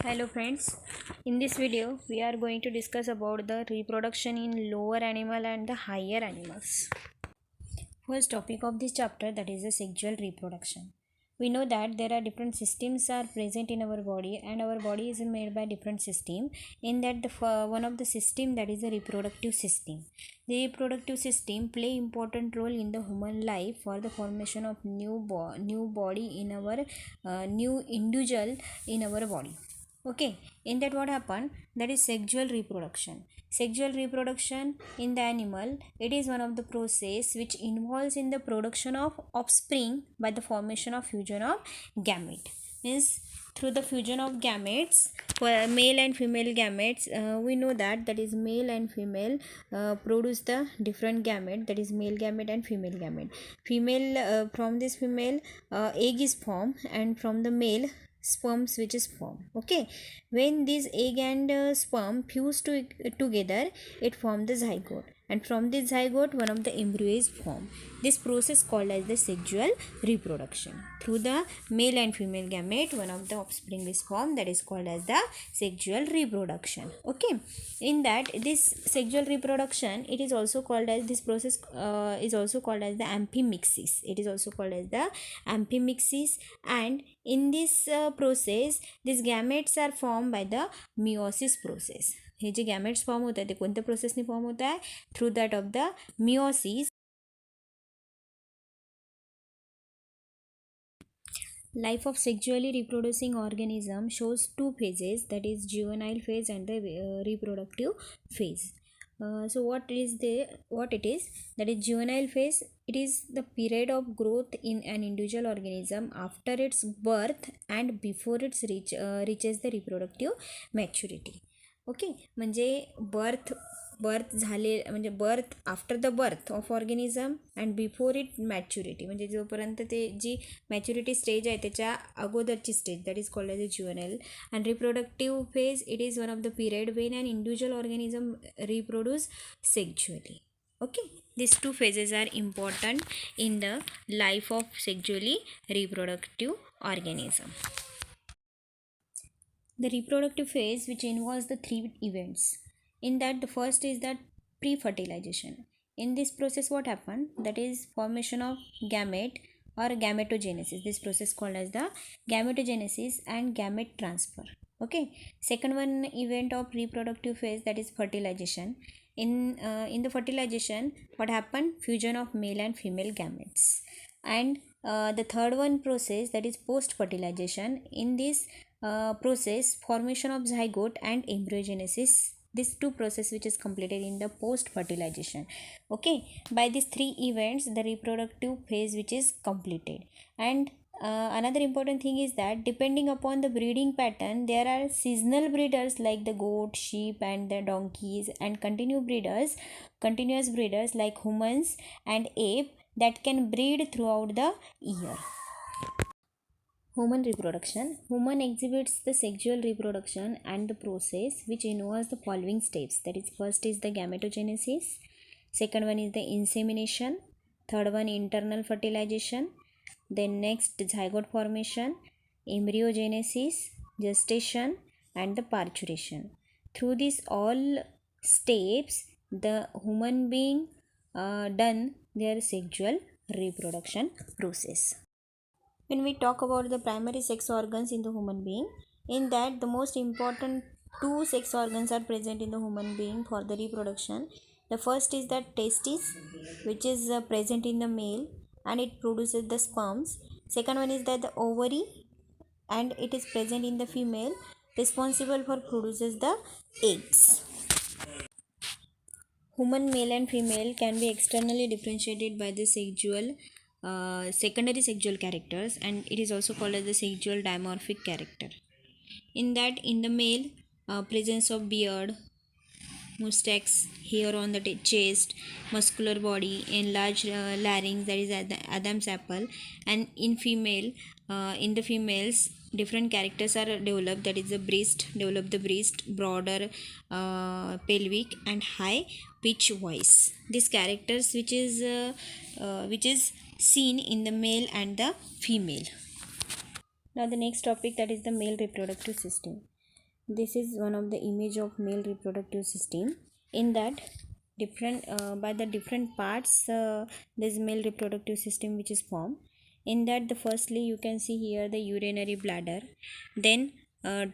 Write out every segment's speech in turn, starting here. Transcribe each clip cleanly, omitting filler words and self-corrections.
Hello friends, in this video we are going to discuss about the reproduction in lower animal and the higher animals. First topic of this chapter, that is the sexual reproduction. We know that there are different systems are present in our body, and our body is made by different system. In that one of the system, that is the reproductive system. The reproductive system play important role in the human life for the formation of new body in our new individual in our body. Okay, in that what happened, that is sexual reproduction in the animal. It is one of the process which involves in the production of offspring by the formation of fusion of gamete. Means through the fusion of gametes, for male and female gametes, we know that is male and female produce the different gamete, that is male gamete and female gamete. From this female, egg is formed, and from the male, sperms which is formed. Okay, when this egg and sperm fuse together, it forms the zygote, and from this zygote one of the embryo is formed. This process called as the sexual reproduction. Through the male and female gamete, one of the offspring is formed, that is called as the sexual reproduction. Okay, in that this sexual reproduction, it is also called as, this process is also called as the amphimixis. It is also called as the amphimixis, and in this process, these gametes are formed by the meiosis process. हे जे gametes form होत आहे ते कोणत्या प्रोसेसने form होत आहे? Through that of the meiosis. Life of sexually reproducing organism shows two phases, that is juvenile phase and the reproductive phase. So what it is, that is juvenile phase. It is the period of growth in an individual organism after its birth and before it reaches the reproductive maturity. Okay, म्हणजे birth झाले म्हणजे birth after the birth of organism and before it maturity, म्हणजे जोपर्यंत ते जी maturity stage आहे त्याच्या अगोदरची stage, that is called as a juvenile. And reproductive phase, it is one of the period when an individual organism reproduce sexually. Okay, these two phases are important in the life of sexually reproductive organism. The reproductive phase, which involves the three events. In that, the first is that pre-fertilization. In this process, what happened? That is formation of gamete or gametogenesis. This process called as the gametogenesis and gamete transfer. Okay. Second one event of reproductive phase, that is fertilization. In the fertilization, what happened? Fusion of male and female gametes. And the third one process, that is post-fertilization. In this process, formation of zygote and embryogenesis. These two process which is completed in the post fertilization. Okay, by these three events the reproductive phase which is completed. And another important thing is that depending upon the breeding pattern, there are seasonal breeders like the goat, sheep and the donkeys, and continuous breeders like humans and ape that can breed throughout the year. Human reproduction. Human exhibits the sexual reproduction and the process which involves the following steps. That is, first is the gametogenesis, second one is the insemination, third one internal fertilization, then next zygote formation, embryogenesis, gestation and the parturition. Through these all steps, the human being done their sexual reproduction process. When we talk about the primary sex organs in the human being, in that the most important two sex organs are present in the human being for the reproduction. The first is that testis, which is present in the male and it produces the sperms. Second one is that the ovary, and it is present in the female, responsible for produces the eggs. Human male and female can be externally differentiated by the secondary sexual characters, and it is also called as the sexual dimorphic character. In that, in the male, presence of beard, mustache, hair on the chest, muscular body, enlarged larynx, that is Adam's apple. And in the females, different characters are developed, that is the breast, broader pelvic and high pitch voice. These characters which is seen in the male and the female. Now the next topic, that is the male reproductive system. This is one of the image of male reproductive system. In that, different by the different parts, this male reproductive system which is formed. In that, the firstly you can see here the urinary bladder, then uh,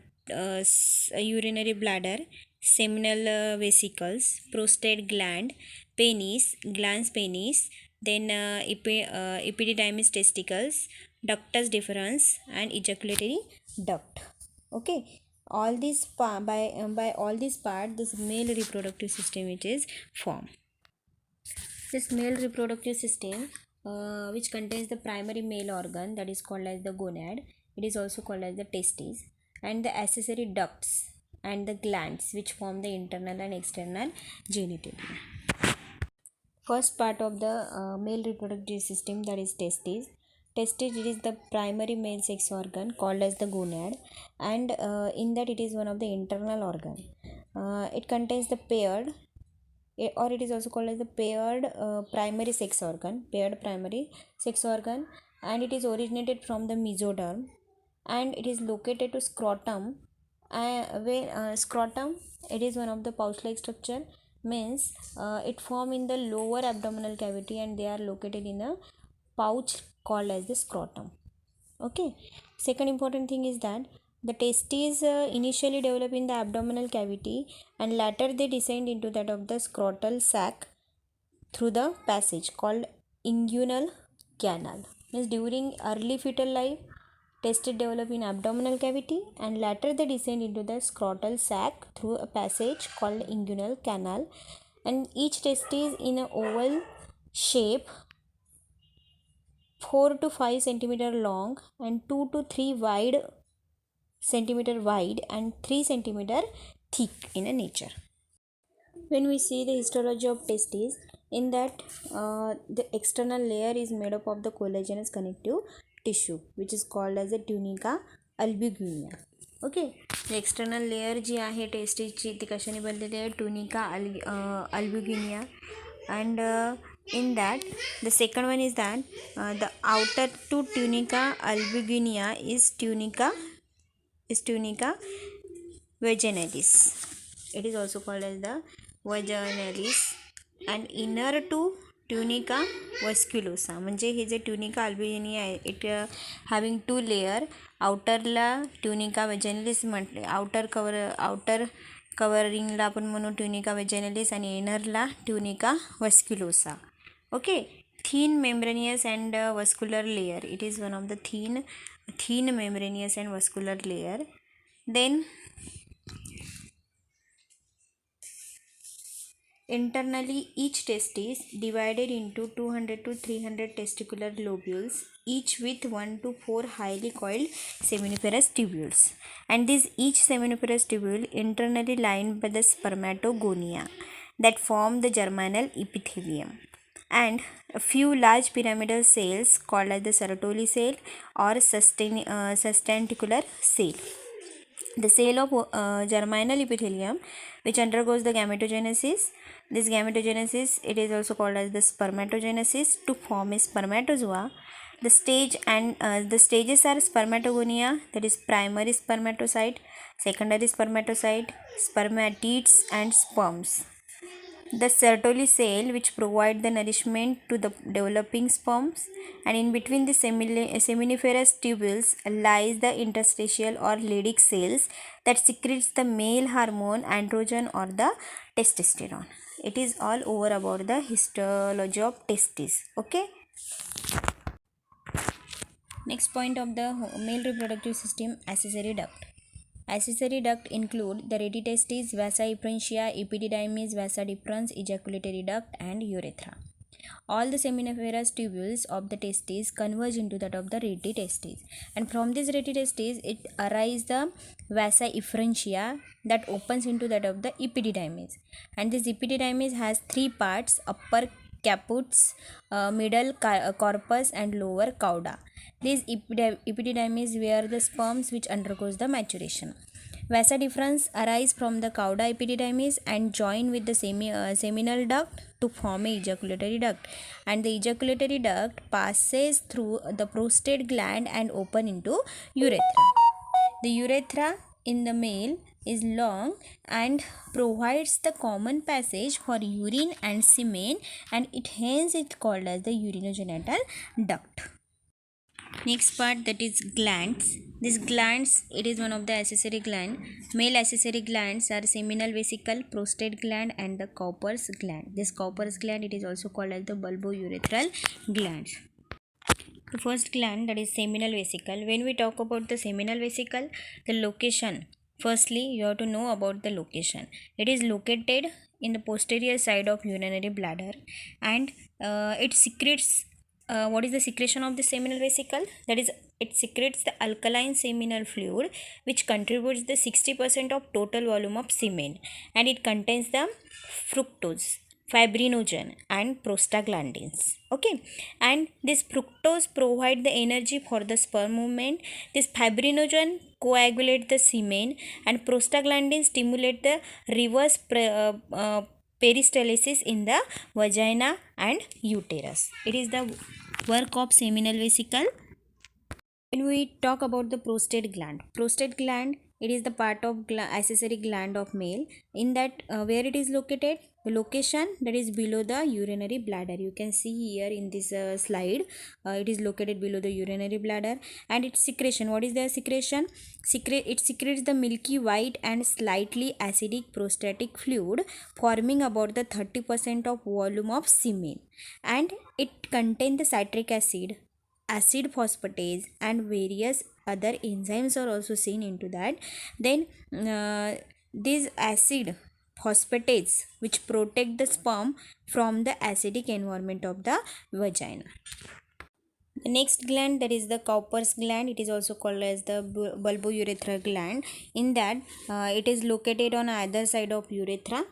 urinary bladder, seminal vesicles, prostate gland, penis, glans penis, then epididymis testicles, ductus deferens, and ejaculatory duct. Okay, all these by all these part, this male reproductive system which is formed. This male reproductive system, which contains the primary male organ that is called as the gonad, it is also called as the testes, and the accessory ducts and the glands which form the internal and external genitalia. First part of the male reproductive system, that is testes. Testes, it is the primary male sex organ called as the gonad, and in that it is one of the internal organ. It contains the paired, or it is also called as the paired primary sex organ, and it is originated from the mesoderm, and it is located to scrotum. Where scrotum, it is one of the pouch like structure, means it form in the lower abdominal cavity, and they are located in a pouch called as the scrotum. Okay, second important thing is that the testes initially develop in the abdominal cavity, and later they descend into that of the scrotal sac through the passage called inguinal canal. Means during early fetal life, testes develop in abdominal cavity, and later they descend into the scrotal sac through a passage called inguinal canal, and each testis in an oval shape, 4 to 5 centimeter long and 2 to 3 centimeter wide and 3 centimeter thick in a nature. When we see the histology of testes, in that the external layer is made up of the collagenous connective tissue which is called as a tunica albuginea. Okay, external layer जी आहे टेस्टिसची ती कशाने बनलेली आहे, tunica albuginea, and in that the second one is that the outer to tunica albuginea is tunica vaginalis. It is also called as the vaginalis, and inner to tunica vasculosa. म्हणजे हे जे tunica albuginea आहे, it having two layer. आउटरला tunica vaginalis म्हटले, outer कवरिंगला आपण म्हणू tunica vaginalis, आणि इनरला tunica vasculosa. Okay, thin membranous and vascular layer. It is one of the thin membranous and vascular layer. Then internally, each testis divided into 200 to 300 testicular lobules, each with 1 to 4 highly coiled seminiferous tubules, and this each seminiferous tubule internally lined by the spermatogonia that form the germinal epithelium, and a few large pyramidal cells called as the Sertoli cell or sustentacular cell. The cell of germinal epithelium which undergoes the gametogenesis. This gametogenesis, it is also called as the spermatogenesis to form a spermatozoa. The stages are spermatogonia, that is primary spermatocyte, secondary spermatocyte, spermatids, and sperms. The Sertoli cell which provide the nourishment to the developing sperms, and in between the seminiferous tubules lies the interstitial or Leydig cells that secretes the male hormone androgen or the testosterone. It is all over about the histology of testes. Okay. Next point of the male reproductive system, accessory duct. Accessory duct include the retitestis, vasa efferentia, epididymis, vasa deferens, ejaculatory duct, and urethra. All the seminiferous tubules of the testes converge into that of the retitestis, and from this retitestis it arises the vasa efferentia that opens into that of the epididymis, and this epididymis has three parts: upper caput, middle corpus, and lower cauda. These epididymis where the sperms which undergoes the maturation. Vasa deferens arise from the cauda epididymis and join with the seminal duct to form a ejaculatory duct, and the ejaculatory duct passes through the prostate gland and open into urethra. The urethra in the male is long and provides the common passage for urine and semen, and it hence it called as the urinogenital duct. Next part, that is glands. These glands, it is one of the accessory gland. Male accessory glands are seminal vesicle, prostate gland, and the Cowper's gland. This Cowper's gland, it is also called as the bulbourethral gland. The first gland, that is seminal vesicle. When we talk about the seminal vesicle, the location, firstly you have to know about the location. It is located in the posterior side of urinary bladder, and it secretes what is the secretion of the seminal vesicle? That is, it secretes the alkaline seminal fluid, which contributes the 60% of total volume of semen, and it contains the fructose, fibrinogen, and prostaglandins. Okay, and this fructose provide the energy for the sperm movement. This fibrinogen coagulate the semen, and prostaglandins stimulate the reverse peristalsis in the vagina and uterus. It is the work of seminal vesicle. When we talk about the prostate gland, it is the part of accessory gland of male. In that, where it is located, the location, that is below the urinary bladder. You can see here in this slide, it is located below the urinary bladder, and its secretion. What is the secretion? It secretes the milky white and slightly acidic prostatic fluid, forming about the 30% of volume of semen, and it contains the citric acid, acid phosphatase, and various other enzymes are also seen into that. Then these acid phosphatase which protect the sperm from the acidic environment of the vagina. The next gland, that is the Cowper's gland. It is also called as the bulbourethral gland. In that, it is located on either side of urethra.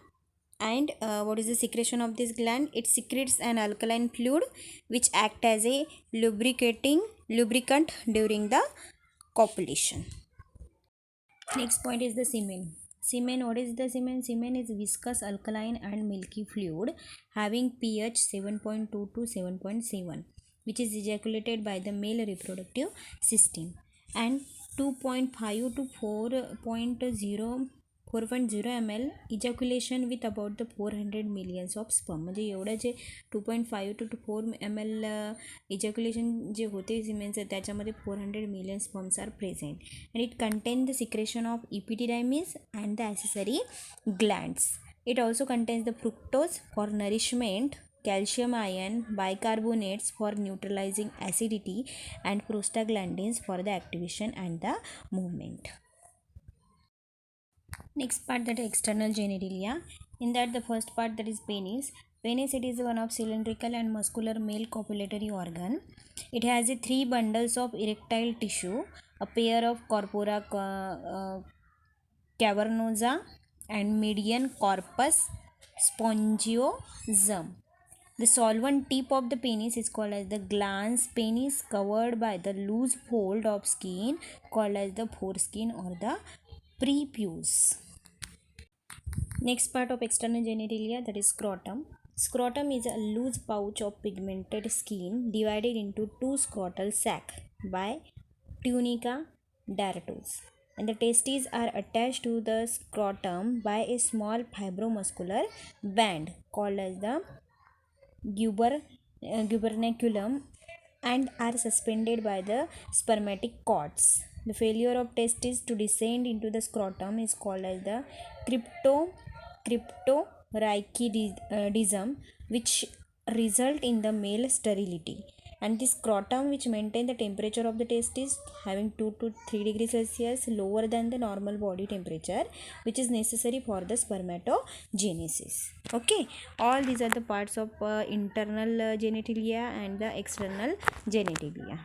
And what is the secretion of this gland? It secretes an alkaline fluid which act as a lubricant during the copulation. Next point is the semen. Semen, what is the semen? Semen is viscous, alkaline, and milky fluid having pH 7.2 to 7.7, which is ejaculated by the male reproductive system, and 2.5 to 4.0 ml ejaculation with about the 400 millions of sperm. म्हणजे एवढं जे 2.5 to 4 ml ejaculation जे होते सिमेनचं, त्याच्यामध्ये 400 million sperms are present, and it contains the secretion of epididymis and the accessory glands. It also contains the fructose for nourishment, calcium ion, bicarbonates for neutralizing acidity, and prostaglandins for the activation and the movement. Next part, that is external genitalia. In that, the first part, that is penis. Penis, it is one of cylindrical and muscular male copulatory organ. It has 3 bundles of erectile tissue, a pair of corpora cavernosa, and median corpus spongiosum. The solvent tip of the penis is called as the glans penis, covered by the loose fold of skin called as the foreskin or the prepuce. Next part of external genitalia, that is scrotum. Scrotum is a loose pouch of pigmented skin divided into 2 scrotal sacs by tunica dilatos, and the testes are attached to the scrotum by a small fibromuscular band called as the gubernaculum, and are suspended by the spermatic cords. The failure of testes to descend into the scrotum is called as the cryptorachidism, which result in the male sterility. And the scrotum, which maintain the temperature of the testes having 2 to 3 degrees Celsius lower than the normal body temperature, which is necessary for the spermatogenesis. Okay, all these are the parts of internal genitalia and the external genitalia.